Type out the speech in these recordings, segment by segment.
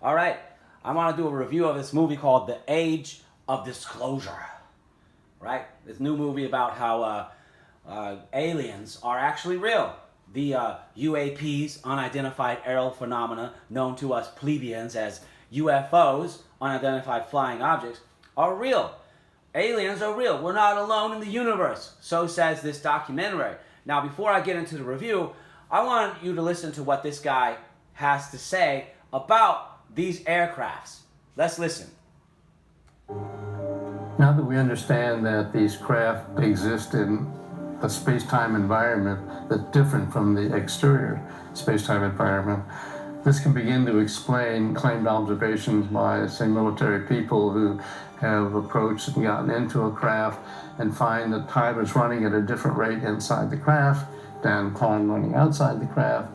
All right, I want to do a review of this movie called The Age of Disclosure. Right, this new movie about how aliens are actually real. The UAPs, unidentified aerial phenomena, known to us plebeians as UFOs, unidentified flying objects, are real. Aliens are real. We're not alone in the universe. So says this documentary. Now, before I get into the review, I want you to listen to what this guy has to say about these aircrafts. Let's listen. Now that we understand that these craft exist in a space-time environment that's different from the exterior space-time environment, this can begin to explain claimed observations by, say, military people who have approached and gotten into a craft and find that time is running at a different rate inside the craft than time running outside the craft.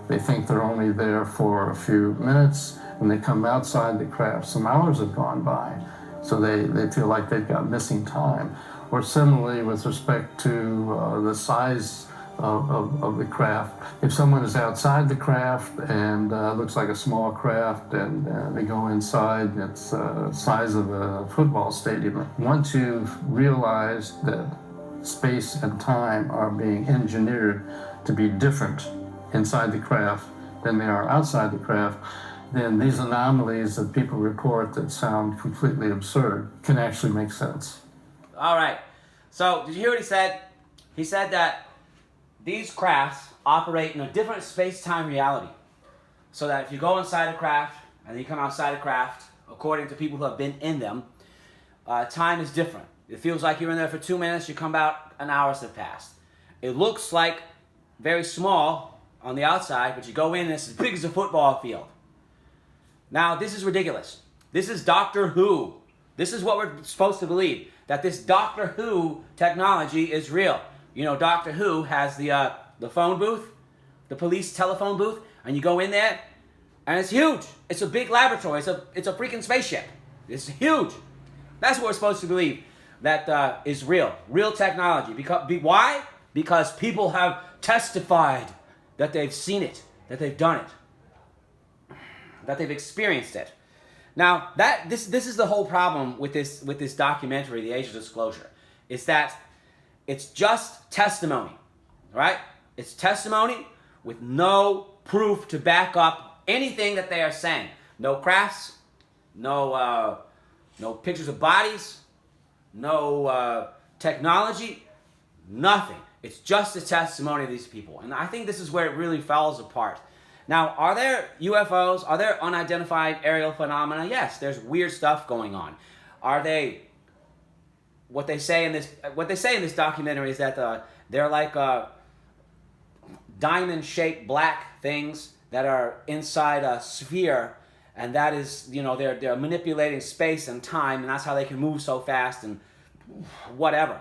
They think they're only there for a few minutes. When they come outside the craft, some hours have gone by. So they feel like they've got missing time. Or similarly, with respect to the size of the craft, if someone is outside the craft and looks like a small craft and they go inside, it's the size of a football stadium. Once you've realized that space and time are being engineered to be different inside the craft than they are outside the craft, then these anomalies that people report that sound completely absurd can actually make sense. All right. So, did you hear what he said? He said that these crafts operate in a different space-time reality. So that if you go inside a craft and you come outside a craft, according to people who have been in them, time is different. It feels like you're in there for 2 minutes, you come out, an hour has passed. It looks like very small on the outside, but you go in and it's as big as a football field. Now, this is ridiculous. This is Doctor Who. This is what we're supposed to believe, that this Doctor Who technology is real. You know, Doctor Who has the phone booth, the police telephone booth, and you go in there, and it's huge. It's a big laboratory. It's a freaking spaceship. It's huge. That's what we're supposed to believe, that is real technology. Why? Because people have testified that they've seen it, that they've done it, that they've experienced it. Now, this is the whole problem with this documentary, The Age of Disclosure, is that it's just testimony, right? It's testimony with no proof to back up anything that they are saying. No crafts, no pictures of bodies, no technology, nothing. It's just the testimony of these people. And I think this is where it really falls apart. Now, are there UFOs? Are there unidentified aerial phenomena? Yes, there's weird stuff going on. Are they? What they say in this documentary is that they're like diamond-shaped black things that are inside a sphere, and that is, they're manipulating space and time, and that's how they can move so fast and whatever.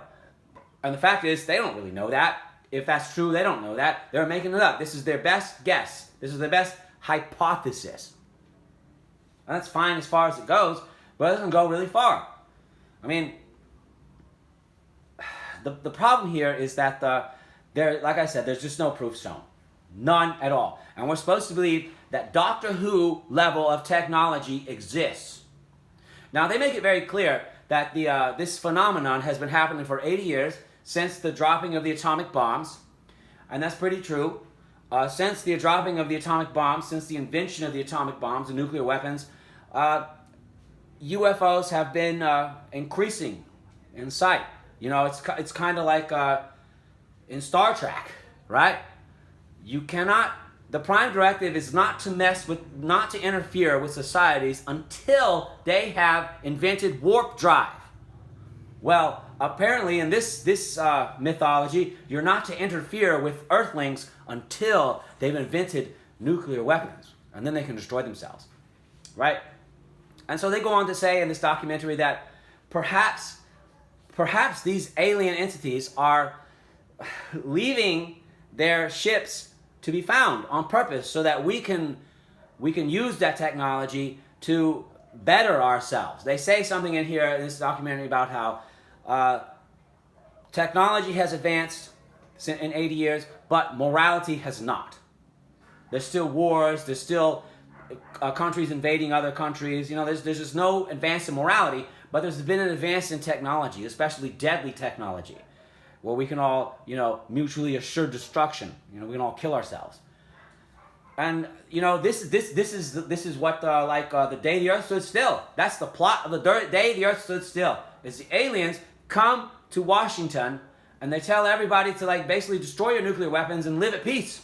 And the fact is, they don't really know that. If that's true, they don't know that. They're making it up. This is their best guess. This is their best hypothesis. And that's fine as far as it goes, but it doesn't go really far. I mean, the problem here is that like I said, there's just no proof shown. None at all. And we're supposed to believe that Doctor Who level of technology exists. Now, they make it very clear that this phenomenon has been happening for 80 years, since the dropping of the atomic bombs, and that's pretty true. Since the dropping of the atomic bombs, since the invention of the atomic bombs and nuclear weapons, UFOs have been increasing in sight. You know, it's kind of like in Star Trek, right? The prime directive is not to interfere with societies until they have invented warp drive. Well, apparently in this mythology, you're not to interfere with Earthlings until they've invented nuclear weapons, and then they can destroy themselves, right? And so they go on to say in this documentary that perhaps these alien entities are leaving their ships to be found on purpose, so that we can use that technology to better ourselves. They say something in here in this documentary about how technology has advanced in 80 years, but morality has not. There's still wars, there's still countries invading other countries. You know, there's just no advance in morality, but there's been an advance in technology, especially deadly technology, where we can all, you know, mutually assure destruction. You know, we can all kill ourselves. And you know, this is what the day the earth stood still. That's the plot of the day the earth stood still. Is the aliens come to Washington and they tell everybody to like basically destroy your nuclear weapons and live at peace.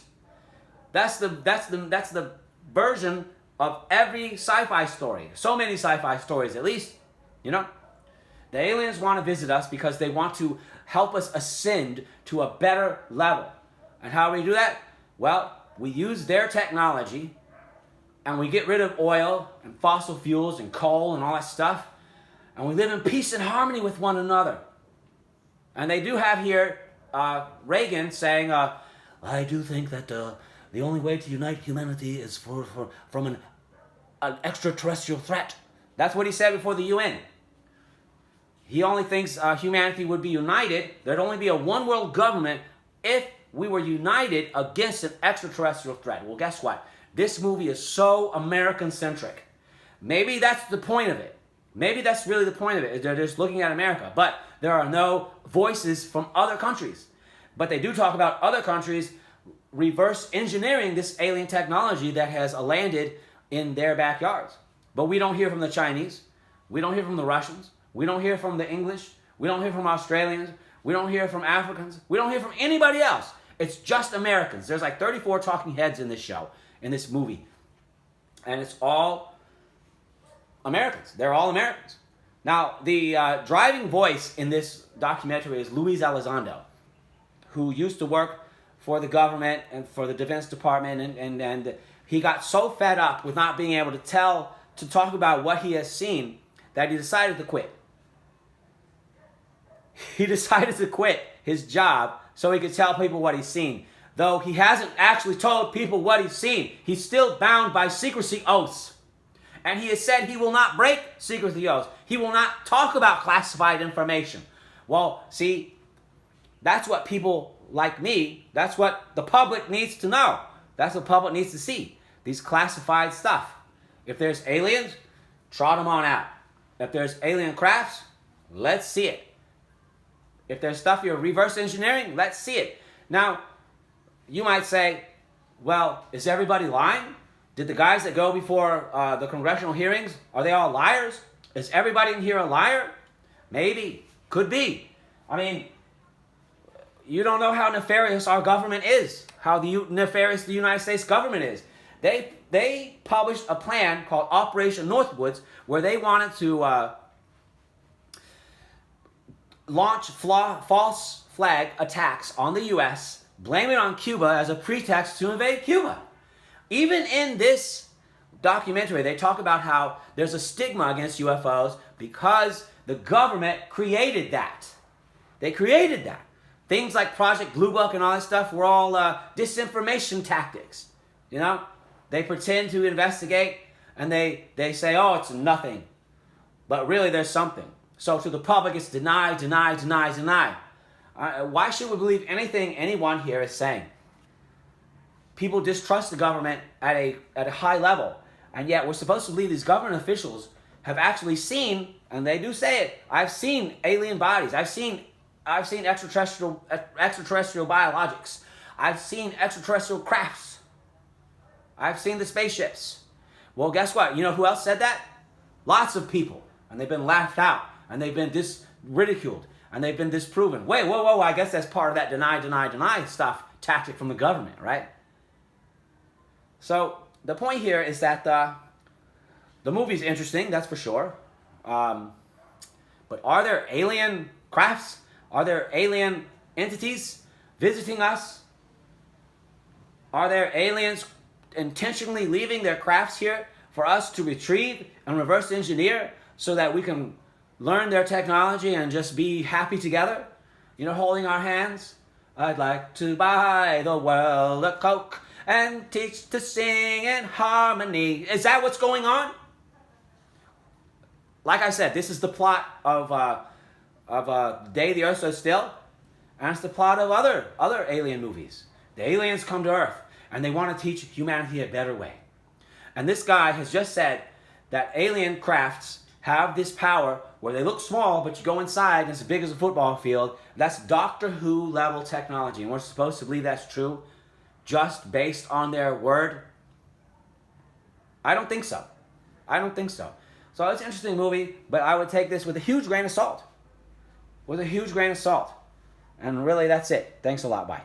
That's the version of every sci-fi story. So many sci-fi stories, at least. You know, the aliens want to visit us because they want to help us ascend to a better level. And how do we do that? Well, we use their technology and we get rid of oil and fossil fuels and coal and all that stuff, and we live in peace and harmony with one another. And they do have here Reagan saying, I do think that the only way to unite humanity is from an extraterrestrial threat. That's what he said before the UN. He only thinks humanity would be united. There'd only be a one world government if we were united against an extraterrestrial threat. Well, guess what? This movie is so American-centric. Maybe that's the point of it. Maybe that's really the point of it. They're just looking at America. But there are no voices from other countries. But they do talk about other countries reverse engineering this alien technology that has landed in their backyards. But we don't hear from the Chinese. We don't hear from the Russians. We don't hear from the English. We don't hear from Australians. We don't hear from Africans. We don't hear from anybody else. It's just Americans. There's like 34 talking heads in this show, in this movie. And it's all Americans. They're all Americans. Now, the driving voice in this documentary is Luis Elizondo, who used to work for the government and for the Defense Department. And he got so fed up with not being able to talk about what he has seen that he decided to quit. He decided to quit his job so he could tell people what he's seen. Though he hasn't actually told people what he's seen, he's still bound by secrecy oaths. And he has said he will not break secrecy oaths. He will not talk about classified information. Well, see, that's what people like me, that's what the public needs to know. That's what the public needs to see. These classified stuff. If there's aliens, trot them on out. If there's alien crafts, let's see it. If there's stuff you're reverse engineering, let's see it. Now, you might say, well, is everybody lying? Did the guys that go before the congressional hearings, are they all liars? Is everybody in here a liar? Maybe. Could be. I mean, you don't know how nefarious our government is, how nefarious the United States government is. They published a plan called Operation Northwoods where they wanted to launch false flag attacks on the U.S., blame it on Cuba as a pretext to invade Cuba. Even in this documentary, they talk about how there's a stigma against UFOs because the government created that. They created that. Things like Project Blue Book and all that stuff were all disinformation tactics. You know, they pretend to investigate and they say, oh, it's nothing. But really there's something. So to the public, it's deny, deny, deny, deny. Why should we believe anything anyone here is saying? People distrust the government at a high level. And yet we're supposed to believe these government officials have actually seen, and they do say it, I've seen alien bodies. I've seen extraterrestrial biologics. I've seen extraterrestrial crafts. I've seen the spaceships. Well, guess what? You know who else said that? Lots of people. And they've been laughed out. And they've been ridiculed. And they've been disproven. Wait, whoa, I guess that's part of that deny, deny, deny stuff tactic from the government, right? So the point here is that the movie's interesting, that's for sure. But are there alien crafts? Are there alien entities visiting us? Are there aliens intentionally leaving their crafts here for us to retrieve and reverse engineer so that we can learn their technology and just be happy together? You know, holding our hands. I'd like to buy the world a Coke and teach to sing in harmony. Is that what's going on? Like I said, this is the plot of Day the Earth Stood Still, and it's the plot of other alien movies. The aliens come to Earth, and they want to teach humanity a better way. And this guy has just said that alien crafts have this power where they look small, but you go inside and it's as big as a football field. That's Doctor Who level technology. And we're supposed to believe that's true just based on their word? I don't think so. I don't think so. So it's an interesting movie, but I would take this with a huge grain of salt. With a huge grain of salt. And really, that's it. Thanks a lot. Bye.